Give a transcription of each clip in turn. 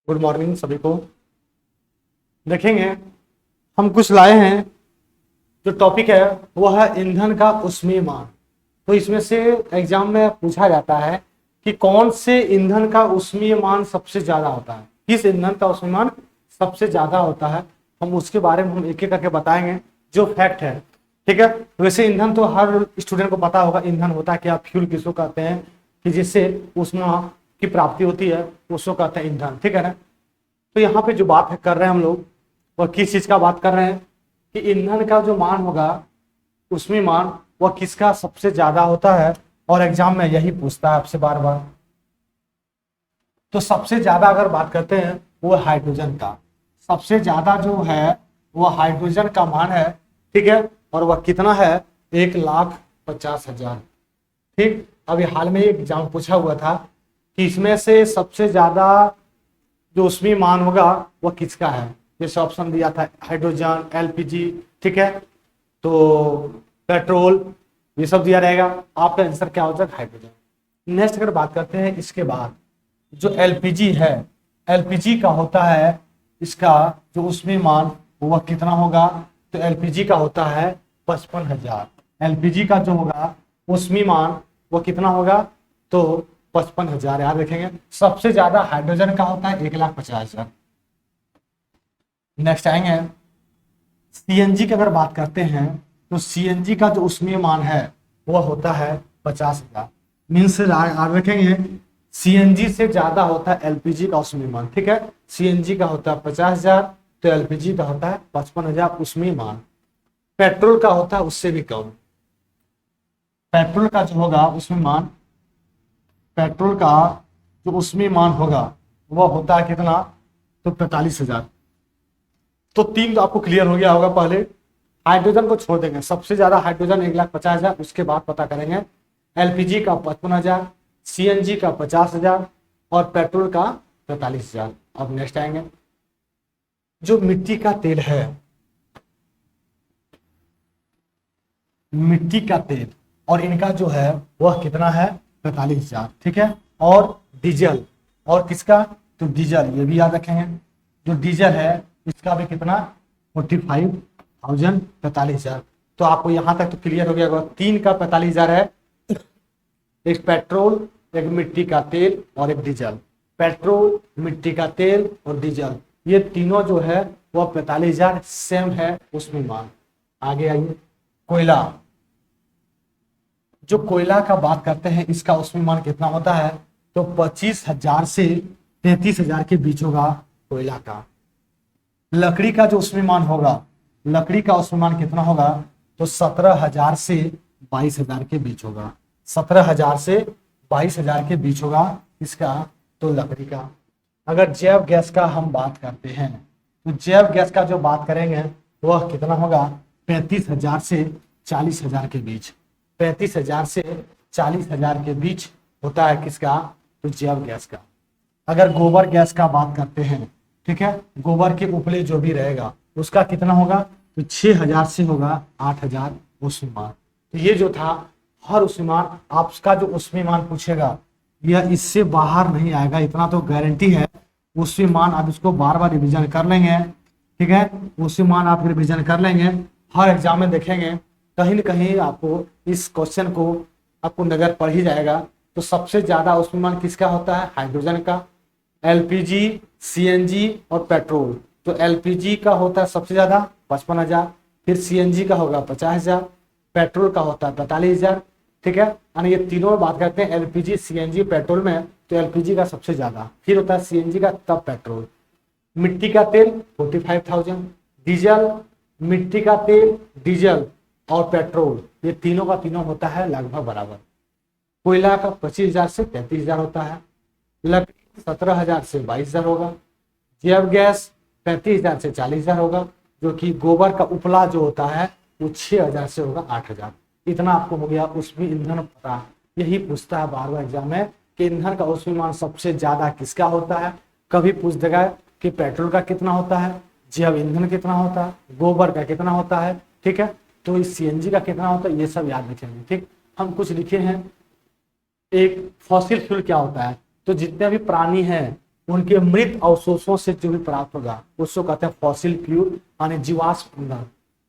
Good morning सभी को। देखेंगे हम कुछ लाए हैं। जो टॉपिक है वो है ईंधन का ऊष्मीय मान। तो इसमें से एग्जाम में पूछा जाता है कि कौन से ईंधन का ऊष्मीय मान सबसे ज्यादा होता है, किस ईंधन का ऊष्मीय मान सबसे ज्यादा होता है। हम उसके बारे में हम एक एक करके बताएंगे जो फैक्ट है। ठीक है, वैसे ईंधन तो हर स्टूडेंट को पता होगा ईंधन होता है क्या, फ्यूल किसको कहते हैं कि जिससे ऊष्मा की प्राप्ति होती है उसको कहते हैं ईंधन। ठीक है ना। तो यहाँ पे जो बात है कर रहे हैं हम लोग और किस चीज का बात कर रहे हैं कि ईंधन का जो मान होगा उसमें मान वह किसका सबसे ज्यादा होता है, और एग्जाम में यही पूछता है आपसे बार बार। तो सबसे ज्यादा अगर बात करते हैं वो हाइड्रोजन का, सबसे ज्यादा जो है वह हाइड्रोजन का मान है। ठीक है, और वह कितना है, 1,50,000। ठीक, अभी हाल में एग्जाम पूछा हुआ था कि इसमें से सबसे ज्यादा जो उसमें मान होगा वह किसका है। जैसे ऑप्शन दिया था हाइड्रोजन, एलपीजी, ठीक है, तो पेट्रोल, ये सब दिया रहेगा। आपका आंसर क्या हो जाएगा, हाइड्रोजन। नेक्स्ट अगर बात करते हैं इसके बाद जो एलपीजी है, एलपीजी का होता है इसका जो उसमें मान वह कितना होगा, तो एलपीजी का होता है 55,000। एलपीजी का जो होगा उसमें मान वह कितना होगा, तो 55,000 याद रखेंगे। सबसे ज्यादा हाइड्रोजन का होता है 1,50,000। नेक्स्ट आएंगे सीएनजी की अगर बात करते हैं तो सीएनजी का जो उसमें मान है वह होता है 50,000। मीन्स याद रखेंगे सीएनजी से ज्यादा होता है एलपीजी का उसमें मान। ठीक है, सीएनजी का होता है 50,000 तो एलपीजी का होता है 55,000 उसमें मान। पेट्रोल का होता है उससे भी कम। पेट्रोल का जो होगा उसमें मान, पेट्रोल का जो उसमें मान होगा वह होता है कितना, तो 45,000। तो तीन तो आपको क्लियर हो गया होगा। पहले हाइड्रोजन को छोड़ देंगे, सबसे ज्यादा हाइड्रोजन 1,50,000, उसके बाद पता करेंगे एलपीजी का 55,000, सीएनजी का 50,000 और पेट्रोल का 45,000। अब नेक्स्ट आएंगे जो मिट्टी का तेल है, मिट्टी का तेल और इनका जो है वह कितना है, 45,000। ठीक है, और डीजल, और किसका, तो डीजल, ये भी याद रखेंगे जो डीजल है इसका भी कितना, 45,000, 45,000। तो आपको यहां तक तो क्लियर हो गया होगा। तीन का 45,000 है, एक पेट्रोल, एक मिट्टी का तेल और एक डीजल। पेट्रोल, मिट्टी का तेल और डीजल, ये तीनों जो है वह 45,000 सेम है उसमें मान। आगे आइए कोयला, जो कोयला का बात करते हैं इसका उसमें मान कितना होता है, तो 25,000 से 33,000 के बीच होगा कोयला का। लकड़ी का जो उसमें मान होगा, लकड़ी का उसमें मान कितना होगा, तो 17,000 से 22,000 के बीच होगा। 17,000 से 22,000 के बीच होगा इसका, तो लकड़ी का। अगर जैव गैस का हम बात करते हैं तो जैव गैस का जो बात करेंगे वह कितना होगा, 35,000 से 40,000 के बीच। 35,000 से 40,000 के बीच होता है किसका, तो जैव गैस का। अगर गोबर गैस का बात करते हैं, ठीक है, गोबर के उपले जो भी रहेगा उसका कितना होगा, तो 6,000 से होगा 8,000 उसमें मान। तो ये जो था हर उसमें मान, आपका जो उसमें मान पूछेगा यह इससे बाहर नहीं आएगा, इतना तो गारंटी है। उसमें मान आप इसको बार बार रिवीजन कर लेंगे। ठीक है, उसमें मान आप रिवीजन कर लेंगे, हर एग्जाम में देखेंगे कहीं न कहीं आपको इस क्वेश्चन को आपको नजर पड़ ही जाएगा। तो सबसे ज्यादा उसमें मान किसका होता है, हाइड्रोजन का, एलपीजी, सीएनजी और पेट्रोल। तो एलपीजी का होता है सबसे ज्यादा 55,000, फिर सीएनजी का होगा 50,000, पेट्रोल का होता है 45,000। ठीक है, यानी ये तीनों में बात करते हैं एलपीजी, सीएनजी, पेट्रोल में, तो एलपीजी का सबसे ज्यादा, फिर होता है सीएनजी का, तब पेट्रोल। मिट्टी का तेल 45,000, डीजल, मिट्टी का तेल, डीजल और पेट्रोल, ये तीनों का तीनों होता है लगभग बराबर। कोयला का 25,000 से 33,000 होता है, लकड़ी 17,000 से 22,000 होगा, जैव गैस 35,000 से 40,000 होगा, जो कि गोबर का उपला जो होता है वो 6,000 से होगा 8,000। इतना आपको हो गया उसमें ईंधन पता। यही पूछता है बार बार एग्जाम में कि ईंधन का उसमें मान सबसे ज्यादा किसका होता है। कभी पूछ देगा कि पेट्रोल का कितना होता है, जैव ईंधन कितना होता है, गोबर का कितना होता है। ठीक है, तो इस सीएनजी का कितना होता है, ये सब याद रखेंगे। ठीक, हम कुछ लिखे हैं। एक फॉसिल फ्यूल क्या होता है, तो जितने भी प्राणी हैं उनके मृत अवशेषों से जो भी प्राप्त होगा उसको कहते हैं फॉसिल फ्यूल यानी जीवाश्म ईंधन।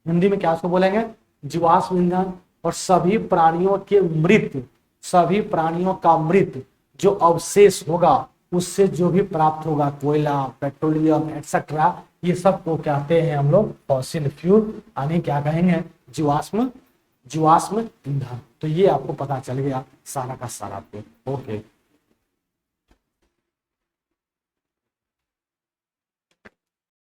हिंदी में क्या उसको बोलेंगे? जीवाश्म ईंधन। और सभी प्राणियों के मृत, सभी प्राणियों का मृत जो अवशेष होगा उससे जो भी प्राप्त होगा, कोयला, पेट्रोलियम एक्सेट्रा, ये सब को कहते हैं हम लोग फॉसिल फ्यूल यानी क्या कहेंगे? जीवाश्म ईंधन। तो ये आपको पता चल गया सारा का सारा। ओके।